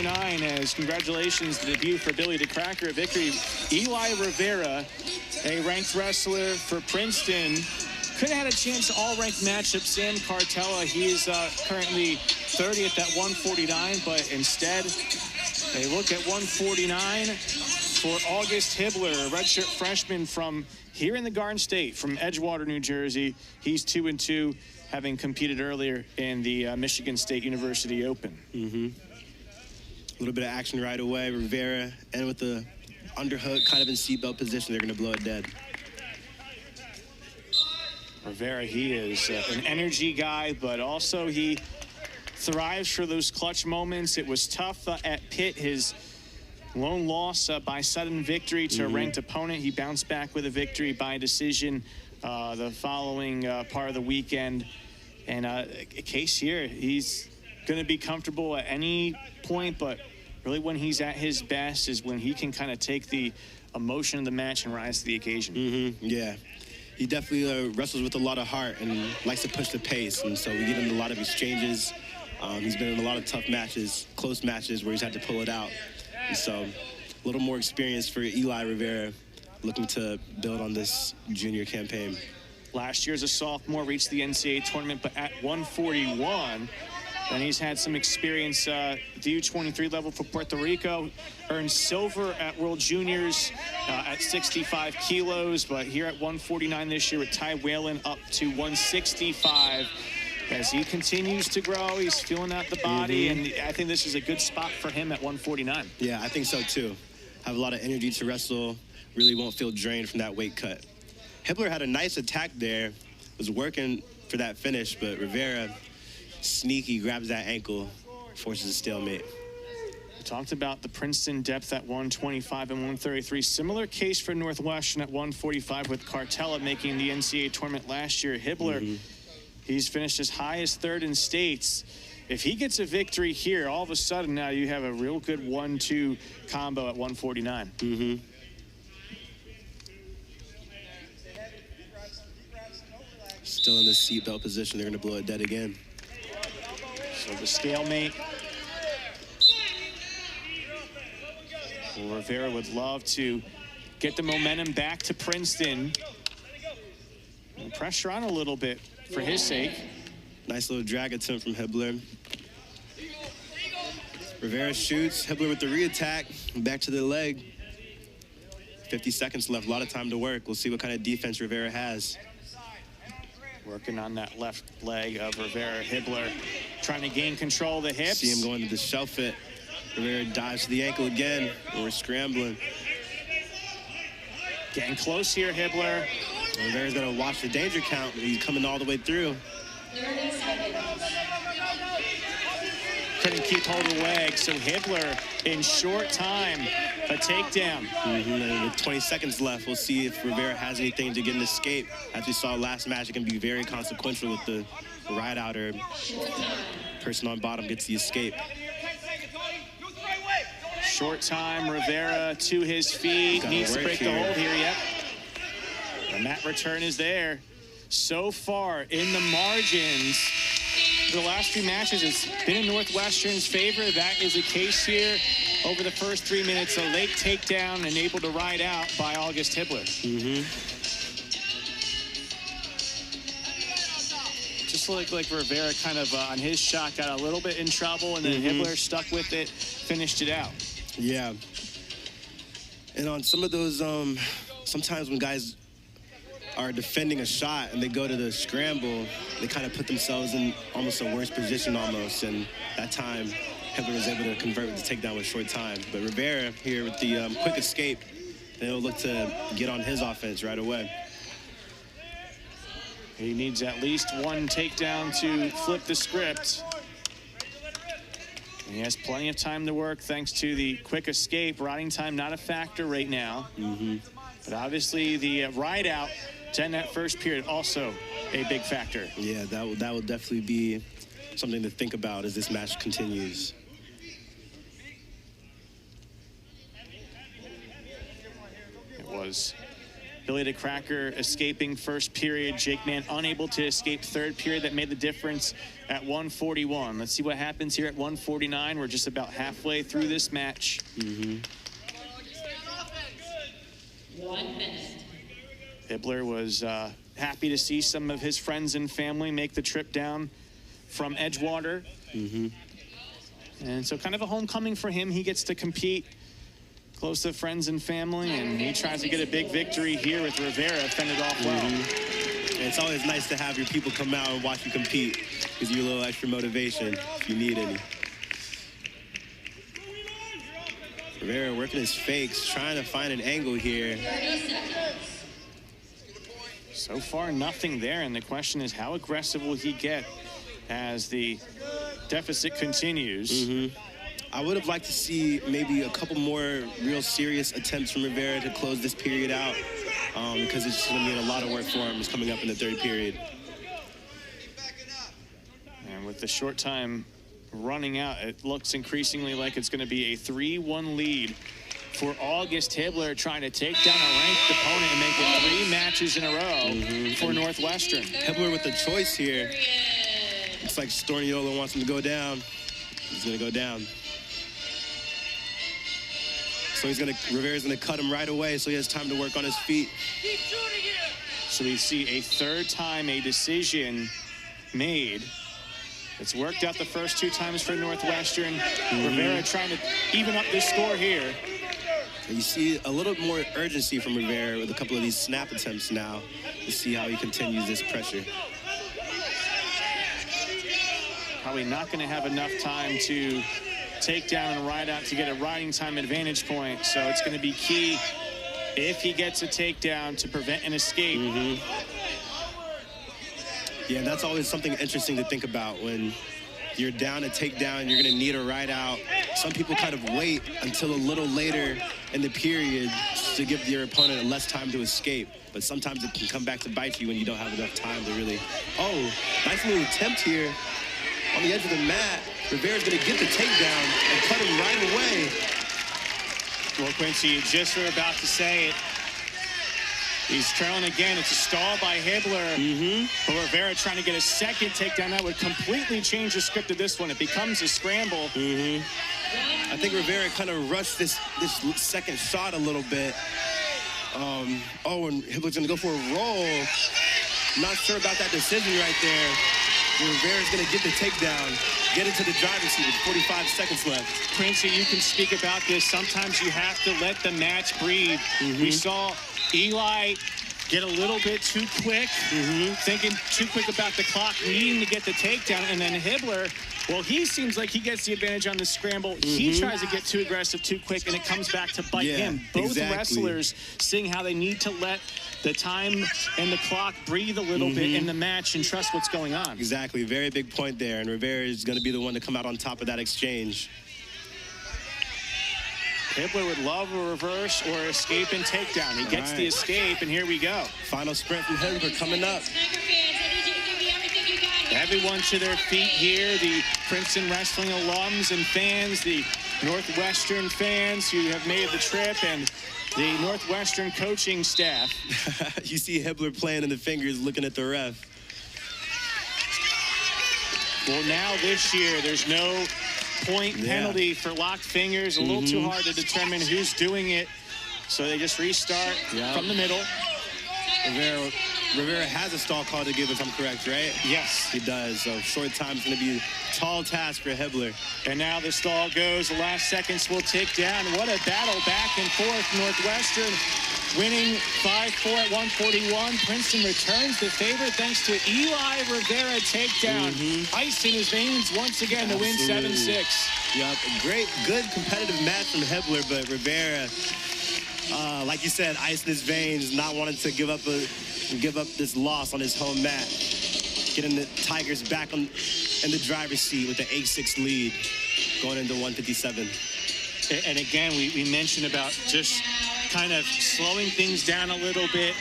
149, as congratulations, the debut for Billy DeCracker, a victory. Eligh Rivera, a ranked wrestler for Princeton. Could have had a chance to all-ranked matchup. Sam Cartella, he is currently 30th at 149, but instead they look at 149 for August Hibler, a redshirt freshman from here in the Garden State, from Edgewater, New Jersey. He's 2-2, having competed earlier in the Michigan State University Open. A little bit of action right away. Rivera, and with the underhook kind of in seatbelt position, they're going to blow it dead. Rivera, he is an energy guy, but also he thrives for those clutch moments. It was tough at Pitt, his lone loss by sudden victory to a ranked opponent. He bounced back with a victory by decision the following part of the weekend. And Case here, he's going to be comfortable at any point, but really when he's at his best is when he can kind of take the emotion of the match and rise to the occasion. Yeah. He definitely wrestles with a lot of heart and likes to push the pace, and so we get him a lot of exchanges. He's been in a lot of tough matches, close matches where he's had to pull it out. And so a little more experience for Eligh Rivera, looking to build on this junior campaign. Last year as a sophomore, reached the NCAA tournament, but at 141. And he's had some experience at the U23 level for Puerto Rico. Earned silver at World Juniors at 65 kilos, but here at 149 this year with Ty Whalen up to 165. As he continues to grow, he's filling out the body, and I think this is a good spot for him at 149. Yeah, I think so too. Have a lot of energy to wrestle, really won't feel drained from that weight cut. Hibler had a nice attack there, was working for that finish, but Rivera, sneaky, grabs that ankle, forces a stalemate. We talked about the Princeton depth at 125 and 133. Similar case for Northwestern at 145 with Cartella making the NCAA tournament last year. Hibler, he's finished as high as third in states. If he gets a victory here, all of a sudden now you have a real good 1-2 combo at 149. Still in the seatbelt position, they're going to blow it dead again. So the stalemate. Well, Rivera would love to get the momentum back to Princeton. And pressure on a little bit for his sake. Nice little drag attempt from Hibler. Rivera shoots, Hibler with the re-attack, back to the leg. 50 seconds left, a lot of time to work. We'll see what kind of defense Rivera has. Working on that left leg of Rivera. Hibler trying to gain control of the hips. See him going to the shelf it. Rivera dives to the ankle again. We're scrambling. Getting close here, Hibler. Rivera's going to watch the danger count. He's coming all the way through. Couldn't keep hold of the leg, so Hibler in short time, a takedown. And with 20 seconds left, we'll see if Rivera has anything to get an escape. As we saw last match, it can be very consequential with the ride out or person on bottom gets the escape. Short time, Rivera to his feet, needs to break the hold here, yep. And that return is there. So far in the margins, the last three matches, it's been in Northwestern's favor. That is the case here. Over the first 3 minutes, a late takedown and able to ride out by August Hibler. Just like Rivera kind of on his shot got a little bit in trouble, and then Hibler stuck with it, finished it out. Yeah. And on some of those, sometimes when guys are defending a shot and they go to the scramble, they kind of put themselves in almost a worse position almost. And that time, Hibler was able to convert with the takedown with short time. But Rivera here with the quick escape, they'll look to get on his offense right away. He needs at least one takedown to flip the script. And he has plenty of time to work thanks to the quick escape. Riding time not a factor right now. But obviously the ride out to end that first period also a big factor. Yeah, that will definitely be something to think about as this match continues. It was Billy the Cracker escaping first period. Jake Mann unable to escape third period. That made the difference at 141. Let's see what happens here at 149. We're just about halfway through this match. 1 minute. Hibler was happy to see some of his friends and family make the trip down from Edgewater. And so kind of a homecoming for him. He gets to compete close to friends and family, and he tries to get a big victory here with Rivera fended off well. And it's always nice to have your people come out and watch you compete. Gives you a little extra motivation if you need any. Rivera working his fakes, trying to find an angle here. 30 seconds. So far, nothing there, and the question is how aggressive will he get as the deficit continues. I would have liked to see maybe a couple more real serious attempts from Rivera to close this period out because it's going to mean a lot of work for him. It's coming up in the third period. And with the short time running out, it looks increasingly like it's going to be a 3-1 lead for August Hibler, trying to take down a ranked opponent and make it 3 matches in a row for Northwestern. Hibler with the choice here. Looks like Storniolo wants him to go down. He's going to go down. So Rivera's going to cut him right away so he has time to work on his feet. So we see a third time a decision made. It's worked out the first 2 times for Northwestern. Rivera trying to even up this score here. And you see a little more urgency from Rivera with a couple of these snap attempts now to see how he continues this pressure. Probably not going to have enough time to take down and ride out to get a riding time advantage point. So it's going to be key if he gets a takedown to prevent an escape. Yeah, that's always something interesting to think about when you're down a takedown, you're going to need a ride out. Some people kind of wait until a little later in the period to give your opponent less time to escape. But sometimes it can come back to bite you when you don't have enough time to really... Oh, nice little attempt here on the edge of the mat. Rivera's going to get the takedown and cut him right away. Well, Quincy, you just were about to say it. He's trailing again. It's a stall by Hibler. But Rivera trying to get a second takedown. That would completely change the script of this one. It becomes a scramble. I think Rivera kind of rushed this second shot a little bit. Oh, and Hibler's going to go for a roll. Not sure about that decision right there. Rivera's going to get the takedown, get into the driver's seat with 45 seconds left. Quincy, you can speak about this. Sometimes you have to let the match breathe. We saw Eligh get a little bit too quick, thinking too quick about the clock, needing to get the takedown, and then Hibler, well, he seems like he gets the advantage on the scramble. He tries to get too aggressive too quick, and it comes back to bite him. Both wrestlers seeing how they need to let the time and the clock breathe a little bit in the match and trust what's going on. Exactly, very big point there, and Rivera is going to be the one to come out on top of that exchange. Hibler would love a reverse or escape and takedown. He gets the escape, and here we go. Final sprint from Hibler coming up. Everyone to their feet here, the Princeton Wrestling alums and fans, the Northwestern fans who have made the trip, and the Northwestern coaching staff. You see Hibler playing in the fingers, looking at the ref. Well, now this year, there's no point penalty for locked fingers. A little too hard to determine who's doing it. So they just restart from the middle. Rivera has a stall call to give, if I'm correct, right? Yes. He does. So short time is going to be a tall task for Hibler. And now the stall goes. The last seconds will tick down. What a battle back and forth. Northwestern winning 5-4 at 141. Princeton returns the favor thanks to Eligh Rivera takedown. Ice in his veins once again to win 7-6. Yep, a good competitive match from Hibler, but Rivera, like you said, ice in his veins, not wanting to give up this loss on his home mat. Getting the Tigers back in the driver's seat with the 8-6 lead going into 157. And again, we mentioned about just kind of slowing things down a little bit.